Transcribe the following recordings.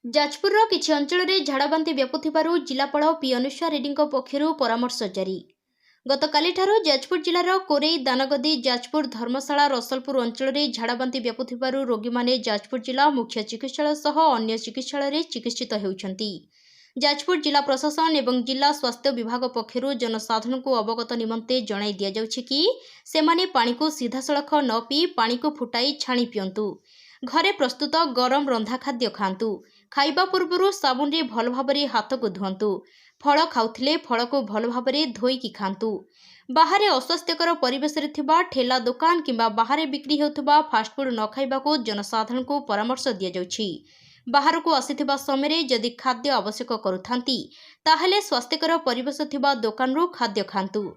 जाजपुर किछि अंचल में झाड़ाबांति व्यापुथिबारु जिलापाल पी अनुष्या रेड्डी पक्षरु परामर्श जारी। गतकाली जाजपुर जिलार कोरेई दानगदी जाजपुर धर्मशाला रसलपुर अंचल में झाड़ाबांति व्यापुथिबारु रोगी माने जाजपुर जिला मुख्य चिकित्सालय सह अन्य चिकित्सालय चिकित्सित हेउछंती। जाजपुर जिला प्रशासन एवं जिला स्वास्थ्य विभाग पक्षरु जनसाधारण को अवगत निमंते जणाई दिया जाउछि कि सेमाने पानी को सीधासलख न पी पानी को फुटाई छाणी पियंतु। घरे प्रस्तुत गरम रंधा खाद्य खांतु। खाइबा पूर्व साबुन रे भल भाबरे हाथ को धुंतु। फल खाउथिले फल को भल भाबरे धोईकी खांतु। बाहर अस्वास्थ्यकर परिवेश रे थिबा ठेला दुकान किंबा बाहर बिक्री हेउथबा फास्टफुड न खाइबा को जनसाधारण को परामर्श दिया जाउछि। बाहर को आसिथिबा समय जदि खाद्य आवश्यक करुथांती ताहले स्वास्थ्यकर परिवेश थिबा दुकान रो खाद्य खांतु।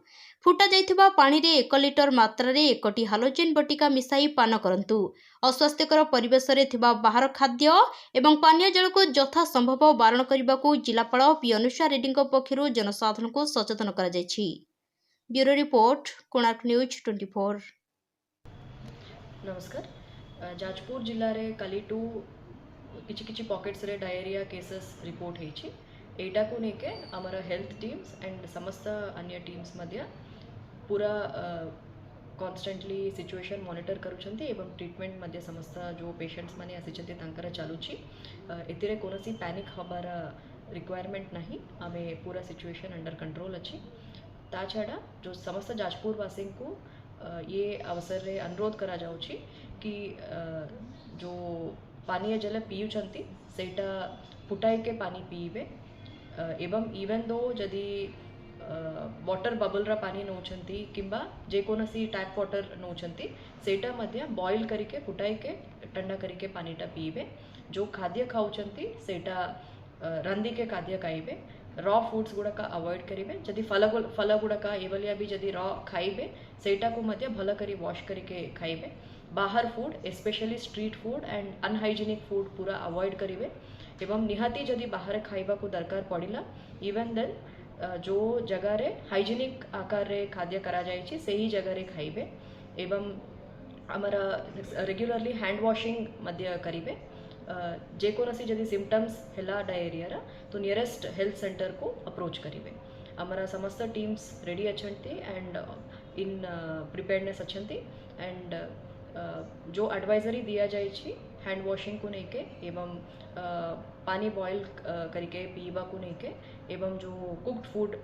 फुटा जाइथिबा पानी रे 1 लिटर मात्रा रे 1 हालोजेन बटिका मिसाई पान करंतु। अस्वास्थ्यकर परिवेश रे थिबा बाहर खाद्य एवं पानीय जल को यथा संभव बारण करने को जिलापाल पी अनुष्या रेड्डी पक्षरु जनसाधारण को सचेतन करा जायछि। Bureau report Konark news 24। नमस्कार। जाजपुर जिले में कालीटू किछि पॉकेट्स रे डायरिया केसेस रिपोर्ट होइछि। एटा को लेके आमर हेल्थ टीम्स एंड समस्त अन्य टीम्स मध्य पूरा कॉन्स्टेंटली सिचुएशन मॉनिटर करुछंती एवं ट्रीटमेंट मध्य समस्त जो पेशेंट्स माने आसिछंती तांकर चालुछि। एतिरे कोनोसी पैनिक हबार रिक्वायरमेंट नहीं। आमे पूरा सिचुएशन अंडर कंट्रोल अछि। ता छाड़ा जो समस्त जाजपुर वासी को ये अवसर रे अनुरोध करा जाउछि कि जो पानीय जल पीउछंती सेटा फुटाई के पानी पीबे एवं इवन दो जदि वाटर बबल रा पानी नौछंती किंबा जेकोनसी टैप वाटर नौछंती सेटा मध्य बॉईल करके फुटाई के ठंडा करके पानीटा पीबे। जो खाद्य खाउछंती सेटा रंदी के खाद्य खाइबे। रॉ फूड्स गुड़ाक अवॉइड करेंगे। जदि फल गुड़ाक एवलिया भी जदि रॉ खाइबे सेटा को मध्य भल करी वॉश करके खाइबे। बाहर food specially street food and unhygienic food पूरा अवॉइड करेंगे। एवं निहाती जदि बाहर खाइबा को दरकार पड़िला इवन देन जो जगह रे हाइजेनिक आकार रे खाद्य करा जायछि सही जगह रे खाइबे। एवं हमारा रेगुलरली हैंड वॉशिंग मध्य करिबे। जेकोनसी जदि सिम्पटम्स हैला डायरिया तो नियरेस्ट हेल्थ सेंटर को अप्रोच करिबे। हमारा समस्त टीम्स रेडी अछंती एंड इन प्रिपेयर्डनेस अछंती एंड जो एडवाइजरी दिया जायछि हैंड वॉशिंग को लेके एवं पानी बॉयल करके पीबा को लेके एवं जो कुक्ड फूड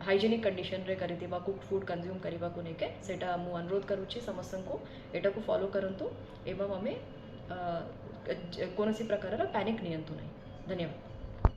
हाइजेनिक कंडीशन रे करिथिबा कुक्ड फूड कंज्यूम करबा को लेके सेटा मु अनुरोध करूछि समस्त को एटा को फॉलो करंतु एवं हमें कौन सी प्रकार पैनिक नियंतु नहीं। धन्यवाद।